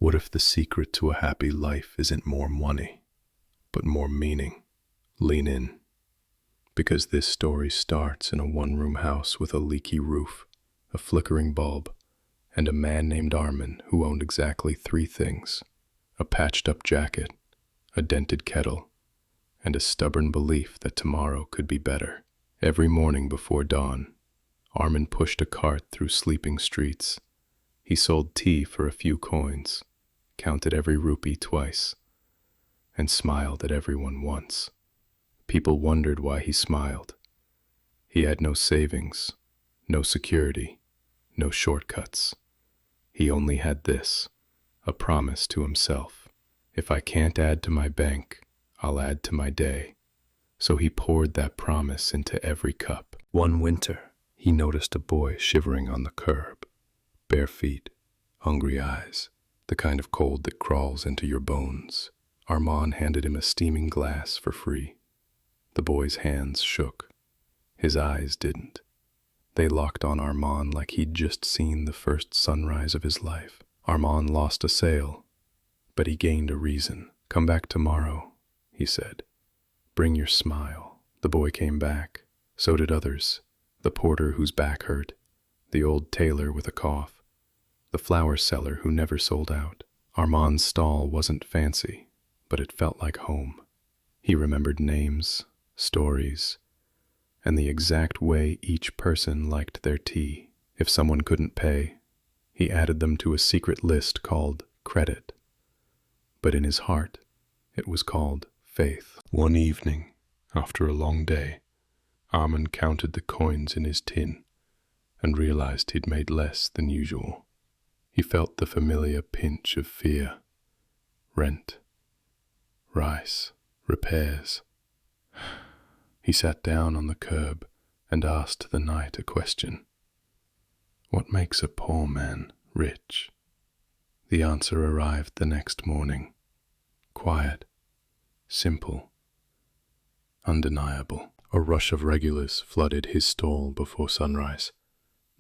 What if the secret to a happy life isn't more money, but more meaning? Lean in, because this story starts in a one-room house with a leaky roof, a flickering bulb, and a man named Armin who owned exactly three things: a patched-up jacket, a dented kettle, and a stubborn belief that tomorrow could be better. Every morning before dawn, Armin pushed a cart through sleeping streets. He sold tea for a few coins, counted every rupee twice, and smiled at everyone once. People wondered why he smiled. He had no savings, no security, no shortcuts. He only had this, a promise to himself: if I can't add to my bank, I'll add to my day. So he poured that promise into every cup. One winter, he noticed a boy shivering on the curb, bare feet, hungry eyes, the kind of cold that crawls into your bones. Armand handed him a steaming glass for free. The boy's hands shook. His eyes didn't. They locked on Armand like he'd just seen the first sunrise of his life. Armand lost a sale, but he gained a reason. Come back tomorrow, he said. Bring your smile. The boy came back. So did others. The porter whose back hurt, the old tailor with a cough, the flower seller who never sold out. Armand's stall wasn't fancy, but it felt like home. He remembered names, stories, and the exact way each person liked their tea. If someone couldn't pay, he added them to a secret list called credit. But in his heart, it was called faith. One evening, after a long day, Armand counted the coins in his tin and realized he'd made less than usual. He felt the familiar pinch of fear. Rent, rice, repairs. He sat down on the curb and asked the night a question. What makes a poor man rich? The answer arrived the next morning. Quiet, simple, undeniable. A rush of regulars flooded his stall before sunrise,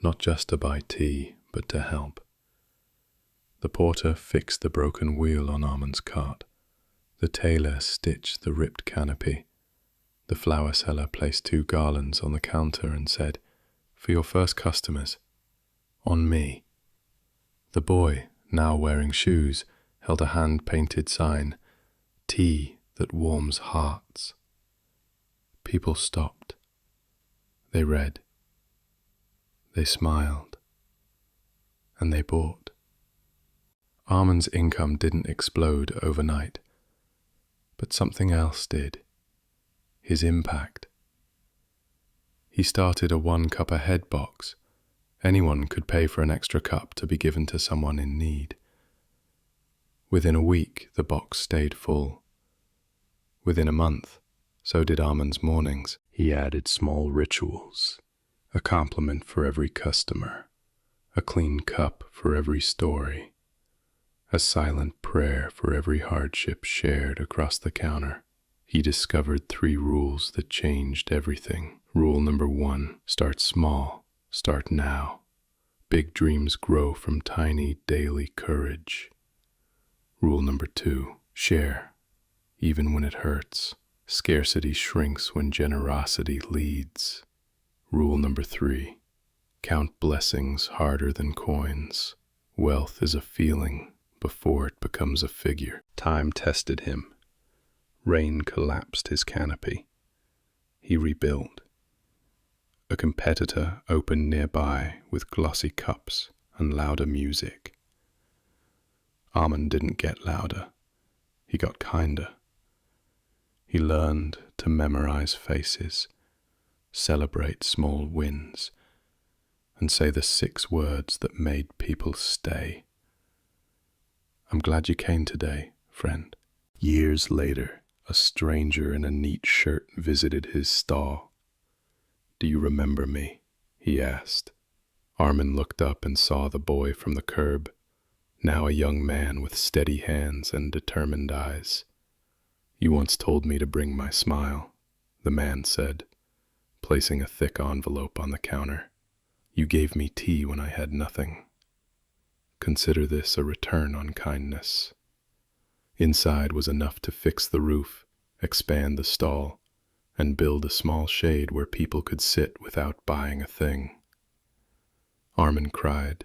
not just to buy tea, but to help. The porter fixed the broken wheel on Armand's cart. The tailor stitched the ripped canopy. The flower seller placed 2 garlands on the counter and said, "For your first customers, on me." The boy, now wearing shoes, held a hand-painted sign, "Tea that warms hearts." People stopped. They read. They smiled. And they bought. Armand's income didn't explode overnight, but something else did. His impact. He started a 1-cup-a-head box. Anyone could pay for an extra cup to be given to someone in need. Within a week, the box stayed full. Within a month, so did Armand's mornings. He added small rituals, a compliment for every customer, a clean cup for every story, a silent prayer for every hardship shared across the counter. He discovered 3 rules that changed everything. Rule number 1, start small, start now. Big dreams grow from tiny daily courage. Rule number 2, share, even when it hurts. Scarcity shrinks when generosity leads. Rule number 3, count blessings harder than coins. Wealth is a feeling before it becomes a figure. Time tested him. Rain collapsed his canopy. He rebuilt. A competitor opened nearby with glossy cups and louder music. Armand didn't get louder. He got kinder. He learned to memorize faces, celebrate small wins, and say the 6 words that made people stay. "I'm glad you came today, friend." Years later, a stranger in a neat shirt visited his stall. "Do you remember me?" he asked. Armand looked up and saw the boy from the curb, now a young man with steady hands and determined eyes. "You once told me to bring my smile," the man said, placing a thick envelope on the counter. "You gave me tea when I had nothing. Consider this a return on kindness. Inside was enough to fix the roof, expand the stall, and build a small shade where people could sit without buying a thing. Armin cried,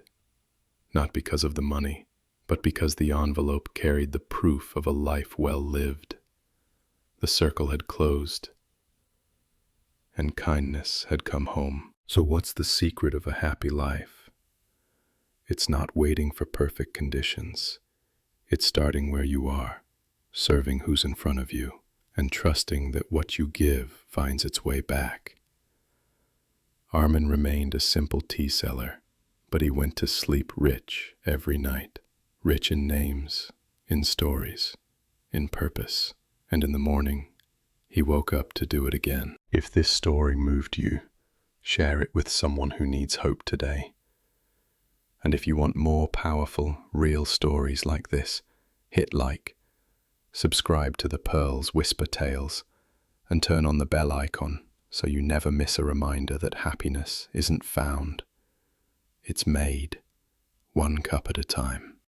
not because of the money, but because the envelope carried the proof of a life well lived. The circle had closed, and kindness had come home. So what's the secret of a happy life? It's not waiting for perfect conditions. It's starting where you are, serving who's in front of you, and trusting that what you give finds its way back. Armin remained a simple tea seller, but he went to sleep rich every night, rich in names, in stories, in purpose, and in the morning, he woke up to do it again. If this story moved you, share it with someone who needs hope today. And if you want more powerful, real stories like this, hit like, subscribe to the Pearls Whisper Tales, and turn on the bell icon so you never miss a reminder that happiness isn't found, it's made, one cup at a time.